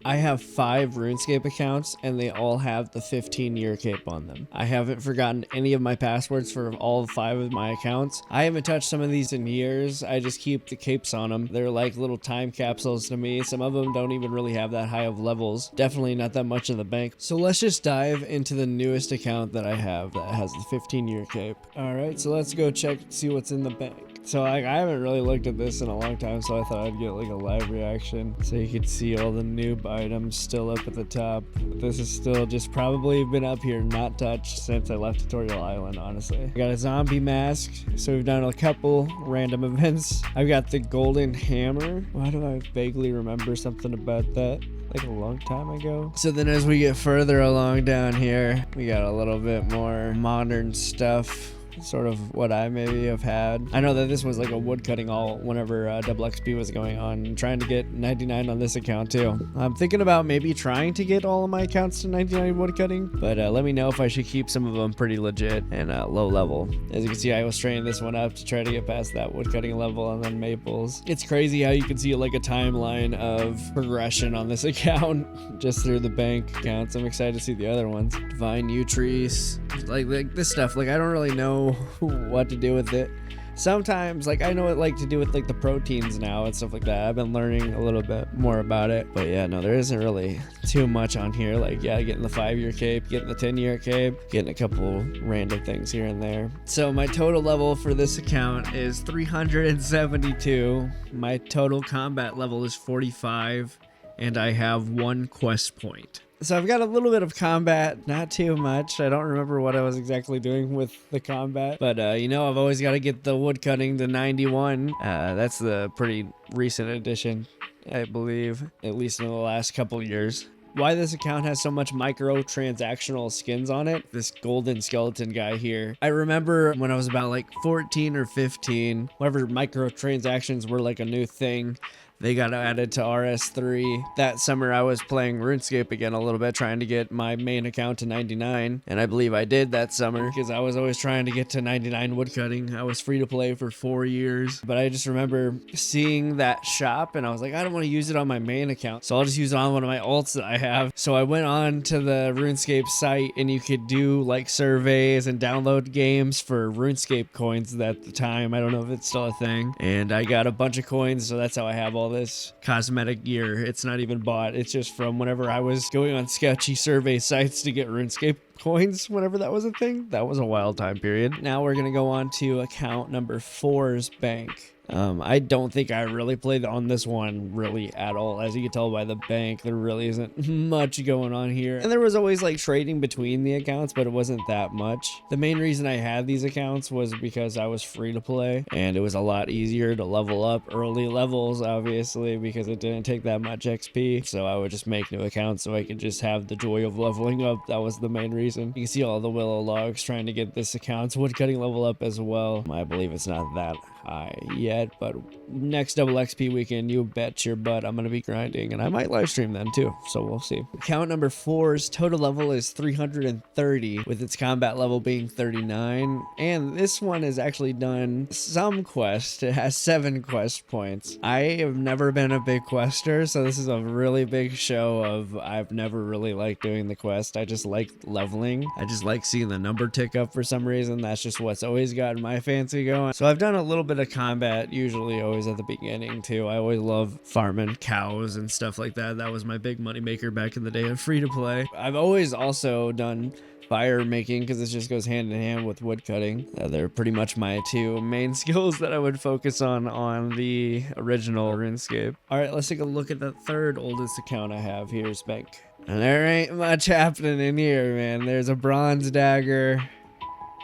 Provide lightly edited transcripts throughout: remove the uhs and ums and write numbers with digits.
I have 5 RuneScape accounts and they all have the 15-year cape on them. I haven't forgotten any of my passwords for all 5 of my accounts. I haven't touched some of these in years. I just keep the capes on them. They're like little time capsules to me. Some of them don't even really have that high of levels. Definitely not that much in the bank. So let's just dive into the newest account that I have that has the 15-year cape. All right, so let's go check, see what's in the bank. So I haven't really looked at this in a long time, so I thought I'd get like a live reaction so you could see all the noob items still up at the top. But this is still just probably been up here not touched since I left Tutorial Island, honestly. I got a zombie mask, so we've done a couple random events. I've got the golden hammer. Why do I vaguely remember something about that? Like a long time ago. So then as we get further along down here, we got a little bit more modern stuff. Sort of what I maybe have had. I know that this was like a woodcutting all whenever double XP was going on. I'm trying to get 99 on this account too. I'm thinking about maybe trying to get all of my accounts to 99 woodcutting, but let me know if I should keep some of them pretty legit and low level. As you can see, I was training this one up to try to get past that woodcutting level and then maples. It's crazy how you can see like a timeline of progression on this account just through the bank accounts. I'm excited to see the other ones. Divine Yew Trees, like this stuff. Like I don't really know what to do with it. Sometimes like I know what like to do with like the proteins now and stuff like that. I've been learning a little bit more about it, but yeah, no, there isn't really too much on here. Like yeah, getting the 5-year cape, getting the 10-year cape, getting a couple random things here and there. So my total level for this account is 372. My total combat level is 45 and I have 1 quest point. So I've got a little bit of combat, not too much. I don't remember what I was exactly doing with the combat, but you know, I've always got to get the woodcutting to 91. That's the pretty recent addition, I believe, at least in the last couple years. Why this account has so much micro-transactional skins on it, this golden skeleton guy here. I remember when I was about like 14 or 15, whenever microtransactions were like a new thing, they got added to RS3. That summer I was playing RuneScape again a little bit, trying to get my main account to 99. And I believe I did that summer because I was always trying to get to 99 woodcutting. I was free to play for 4 years. But I just remember seeing that shop and I was like, I don't want to use it on my main account, so I'll just use it on one of my alts that I have. So I went on to the RuneScape site and you could do like surveys and download games for RuneScape coins at the time. I don't know if it's still a thing. And I got a bunch of coins, so that's how I have all this cosmetic gear. It's not even bought. It's just from whenever I was going on sketchy survey sites to get RuneScape coins, whenever that was a thing. That was a wild time period. Now we're gonna go on to account number 4's bank. I don't think I really played on this one really at all. As you can tell by the bank, there really isn't much going on here. And there was always like trading between the accounts, but it wasn't that much. The main reason I had these accounts was because I was free to play and it was a lot easier to level up early levels, obviously, because it didn't take that much XP. So I would just make new accounts so I could just have the joy of leveling up. That was the main reason. You can see all the willow logs trying to get this account's woodcutting level up as well. I believe it's not that high yet, but next double XP weekend, you bet your butt I'm gonna be grinding, and I might live stream then too, so we'll see. Account number 4's total level is 330, with its combat level being 39, and this one has actually done some quests. It has 7 quest points. I have never been a big quester, so this is a really big show of I've never really liked doing the quest. I just like leveling. I just like seeing the number tick up for some reason. That's just what's always gotten my fancy going. So I've done a little bit of combat, usually always at the beginning too. I always love farming cows and stuff like that. That was my big money maker back in the day of free to play. I've always also done fire making because this just goes hand in hand with wood cutting. They're pretty much my 2 main skills that I would focus on the original RuneScape. All right, let's take a look at the 3rd oldest account I have. Here's bank. And there ain't much happening in here, man. There's a bronze dagger,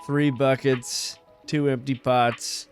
3 buckets, 2 empty pots,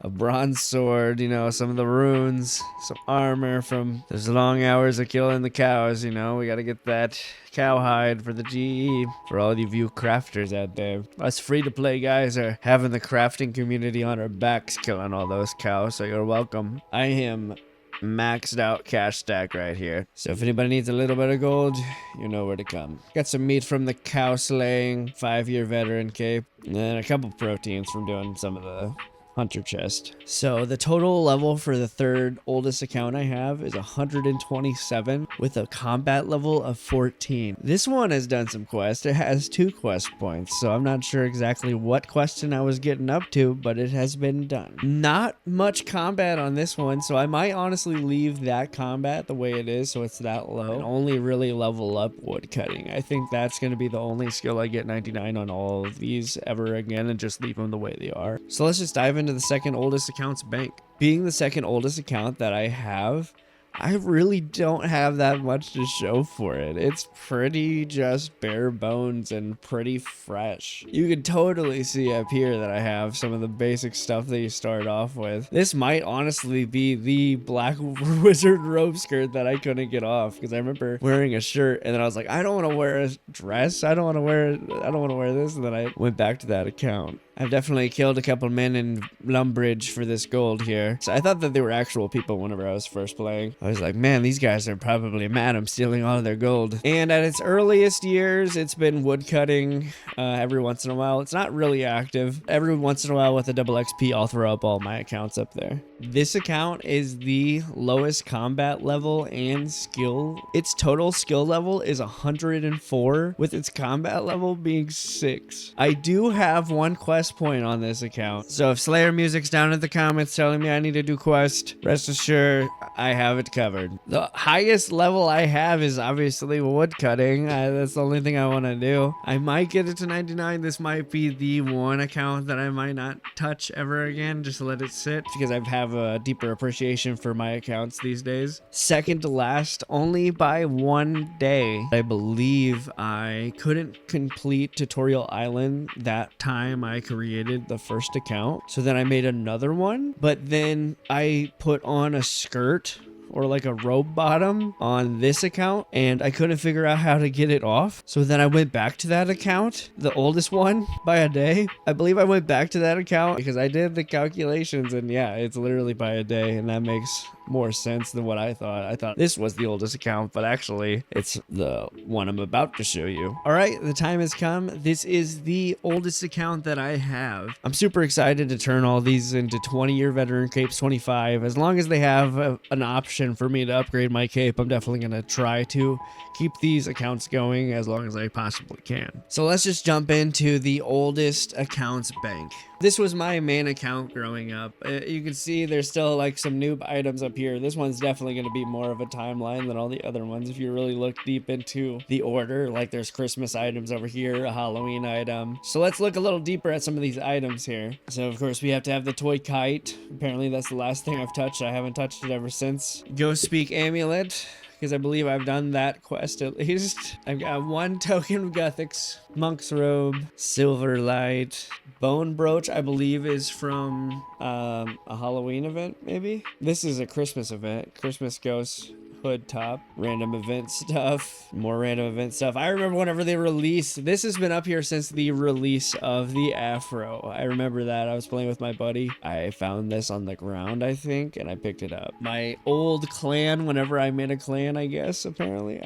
a bronze sword, you know, some of the runes, some armor from those long hours of killing the cows, you know. We got to get that cowhide for the GE for all of you crafters out there. Us free-to-play guys are having the crafting community on our backs killing all those cows, so you're welcome. I am maxed out cash stack right here, so if anybody needs a little bit of gold, you know where to come. Got some meat from the cow slaying, 5-year veteran cape, and then a couple proteins from doing some of the hunter chest. So the total level for the third oldest account I have is 127 with a combat level of 14. This one has done some quests. It has 2 quest points, so I'm not sure exactly what question I was getting up to, but it has been done. Not much combat on this one, so I might honestly leave that combat the way it is, so it's that low, and only really level up woodcutting. I think that's going to be the only skill I get 99 on all of these ever again, and just leave them the way they are. So let's just dive into the second oldest account's bank. Being the second oldest account that I have, I really don't have that much to show for it. It's pretty just bare bones and pretty fresh. You can totally see up here that I have some of the basic stuff that you start off with. This might honestly be the black wizard robe skirt that I couldn't get off, because I remember wearing a shirt and then I was like, I don't want to wear a dress. I don't want to wear this. And then I went back to that account. I've definitely killed a couple men in Lumbridge for this gold here. So I thought that they were actual people whenever I was first playing. I was like, man, these guys are probably mad I'm stealing all of their gold. And at its earliest years, it's been woodcutting every once in a while. It's not really active. Every once in a while with a double XP, I'll throw up all my accounts up there. This account is the lowest combat level and skill. Its total skill level is 104, with its combat level being 6. I do have one quest point on this account, so if Slayer music's down in the comments telling me I need to do quest, rest assured I have it covered. The highest level I have is obviously woodcutting. That's the only thing I want to do. I might get it to 99. This might be the one account that I might not touch ever again, just let it sit, because I have a deeper appreciation for my accounts these days. Second to last, only by 1 day. I believe I couldn't complete Tutorial Island that time I created the first account, so then I made another one, but then I put on a skirt or like a robe bottom on this account, and I couldn't figure out how to get it off. So then I went back to that account, the oldest one, by a day. I believe I went back to that account because I did the calculations, and yeah, it's literally by a day, and that makes more sense than what I thought. I thought this was the oldest account, but actually it's the one I'm about to show you. All right, the time has come. This is the oldest account that I have. I'm super excited to turn all these into 20-year veteran capes, 25. As long as they have an option for me to upgrade my cape, I'm definitely going to try to keep these accounts going as long as I possibly can. So let's just jump into the oldest accounts bank. This was my main account growing up. You can see there's still like some noob items up here. This one's definitely going to be more of a timeline than all the other ones if you really look deep into the order. Like there's Christmas items over here, a Halloween item. So let's look a little deeper at some of these items here. So of course we have to have the toy kite. Apparently that's the last thing I've touched. I haven't touched it ever since. Ghost Speak amulet, because I believe I've done that quest at least. I've got one token of Guthix, monk's robe, silver light, bone brooch, I believe is from a Halloween event, maybe? This is a Christmas event, Christmas ghost hood top, random event stuff, more random event stuff. I remember whenever they released, this has been up here since the release of the Afro. I remember that. I was playing with my buddy. I found this on the ground, I think, and I picked it up. My old clan, whenever I made a clan, I guess, apparently.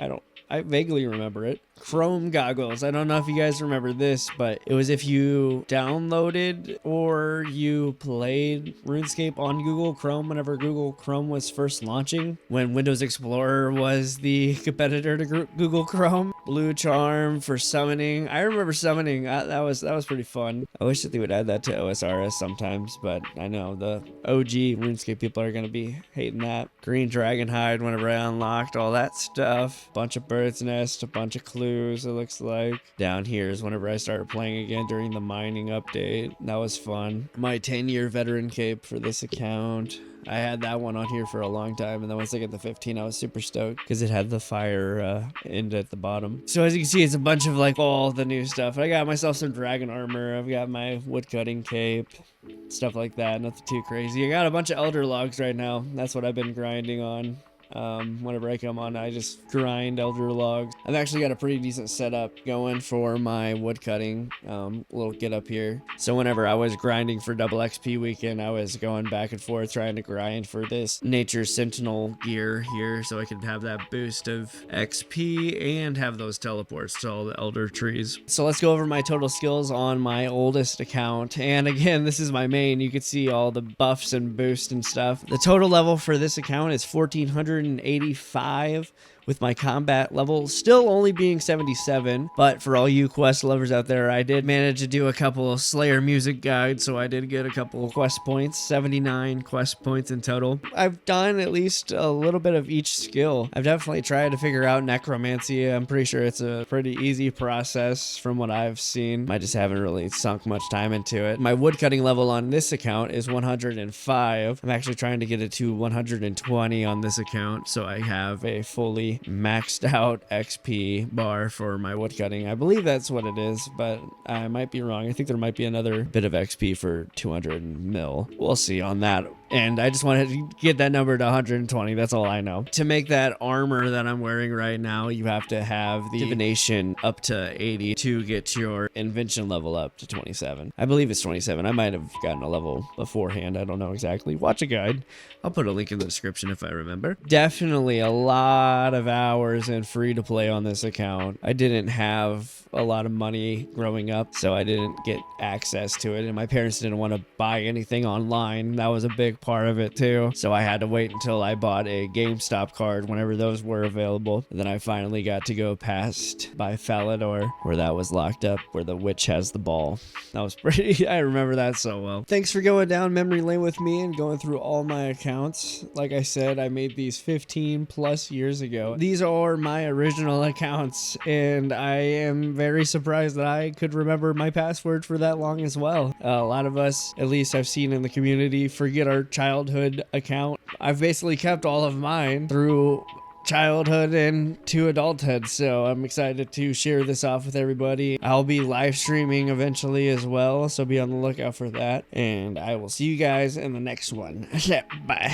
I vaguely remember it. Chrome goggles. I don't know if you guys remember this, but it was if you downloaded or you played RuneScape on Google Chrome whenever Google Chrome was first launching, when Windows Explorer was the competitor to Google Chrome. Blue charm for summoning. I remember summoning. That was pretty fun. I wish that they would add that to OSRS sometimes, but I know the OG RuneScape people are gonna be hating that. Green dragon hide whenever I unlocked all that stuff. Bunch of bird's nest, a bunch of clues, it looks like. Down here is whenever I started playing again during the mining update. That was fun. My 10-year veteran cape for this account. I had that one on here for a long time, and then once I get the 15, I was super stoked because it had the fire end at the bottom. So as you can see, it's a bunch of like all the new stuff. I got myself some dragon armor. I've got my woodcutting cape, stuff like that. Nothing too crazy. I got a bunch of elder logs right now. That's what I've been grinding on. Whenever I come on, I just grind elder logs. I've actually got a pretty decent setup going for my wood cutting. Little get up here. So whenever I was grinding for double XP weekend, I was going back and forth trying to grind for this Nature Sentinel gear here, so I could have that boost of XP and have those teleports to all the elder trees. So let's go over my total skills on my oldest account. And again, this is my main. You can see all the buffs and boosts and stuff. The total level for this account is 1485, with my combat level still only being 77. But for all you quest lovers out there, I did manage to do a couple of Slayer music guides, so I did get a couple of quest points, 79 quest points in total. I've done at least a little bit of each skill. I've definitely tried to figure out necromancy. I'm pretty sure it's a pretty easy process from what I've seen. I just haven't really sunk much time into it. My woodcutting level on this account is 105. I'm actually trying to get it to 120 on this account, so I have a fully maxed out XP bar for my woodcutting. I believe that's what it is, but I might be wrong. I think there might be another bit of XP for 200 mil. We'll see on that. And I just wanted to get that number to 120. That's all I know. To make that armor that I'm wearing right now, you have to have the divination up to 80 to get your invention level up to 27. I believe it's 27. I might have gotten a level beforehand. I don't know exactly. Watch a guide. I'll put a link in the description if I remember. Definitely a lot of hours and free to play on this account. I didn't have a lot of money growing up, so I didn't get access to it, and my parents didn't want to buy anything online. That was a big part of it too, so I had to wait until I bought a GameStop card whenever those were available. And then I finally got to go past by Falador, where that was locked up, where the witch has the ball. That was pretty I remember that so well. Thanks for going down memory lane with me and going through all my accounts. Like I said, I made these 15 plus years ago. These are my original accounts, and I am very surprised that I could remember my password for that long as well. A lot of us, at least I've seen in the community, forget our childhood account. I've basically kept all of mine through childhood and to adulthood, so I'm excited to share this off with everybody. I'll be live streaming eventually as well, so be on the lookout for that, and I will see you guys in the next one. Bye.